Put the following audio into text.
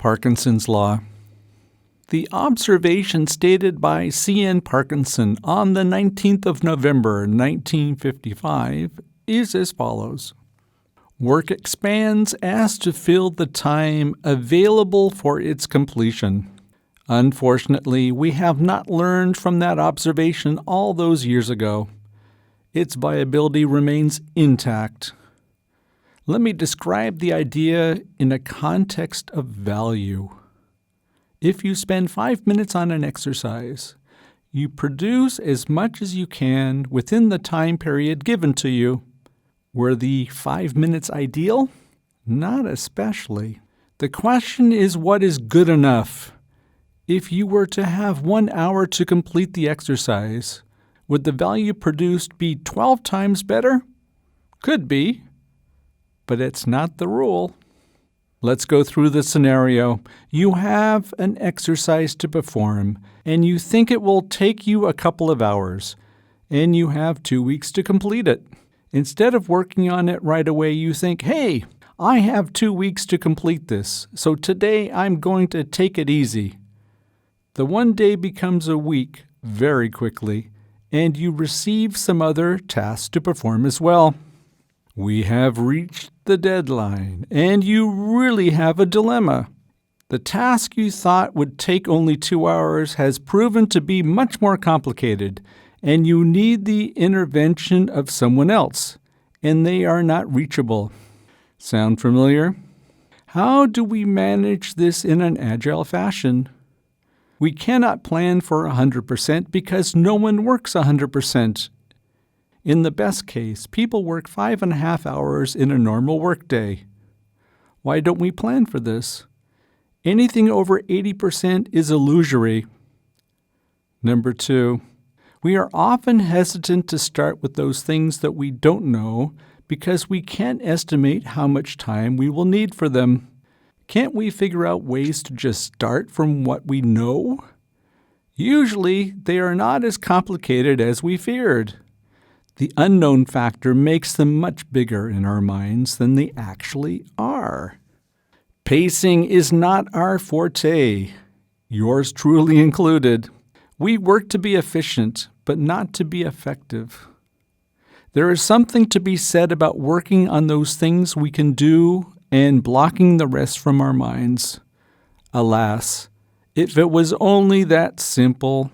Parkinson's Law. The observation stated by C.N. Parkinson on the 19th of November, 1955, is as follows. Work expands as to fill the time available for its completion. Unfortunately, we have not learned from that observation all those years ago. Its viability remains intact. Let me describe the idea in a context of value. If you spend 5 minutes on an exercise, you produce as much as you can within the time period given to you. Were the 5 minutes ideal? Not especially. The question is, what is good enough? If you were to have 1 hour to complete the exercise, would the value produced be 12 times better? Could be, but it's not the rule. Let's go through the scenario. You have an exercise to perform, and you think it will take you a couple of hours, and you have 2 weeks to complete it. Instead of working on it right away, you think, hey, I have 2 weeks to complete this, so today I'm going to take it easy. The 1 day becomes a week very quickly, and you receive some other tasks to perform as well. We have reached the deadline, and you really have a dilemma. The task you thought would take only 2 hours has proven to be much more complicated, and you need the intervention of someone else, and they are not reachable. Sound familiar? How do we manage this in an agile fashion? We cannot plan for 100% because no one works 100%. In the best case, people work 5.5 hours in a normal workday. Why don't we plan for this? Anything over 80% is illusory. Number 2, we are often hesitant to start with those things that we don't know because we can't estimate how much time we will need for them. Can't we figure out ways to just start from what we know? Usually, they are not as complicated as we feared. The unknown factor makes them much bigger in our minds than they actually are. Pacing is not our forte, yours truly included. We work to be efficient, but not to be effective. There is something to be said about working on those things we can do and blocking the rest from our minds. Alas, if it was only that simple.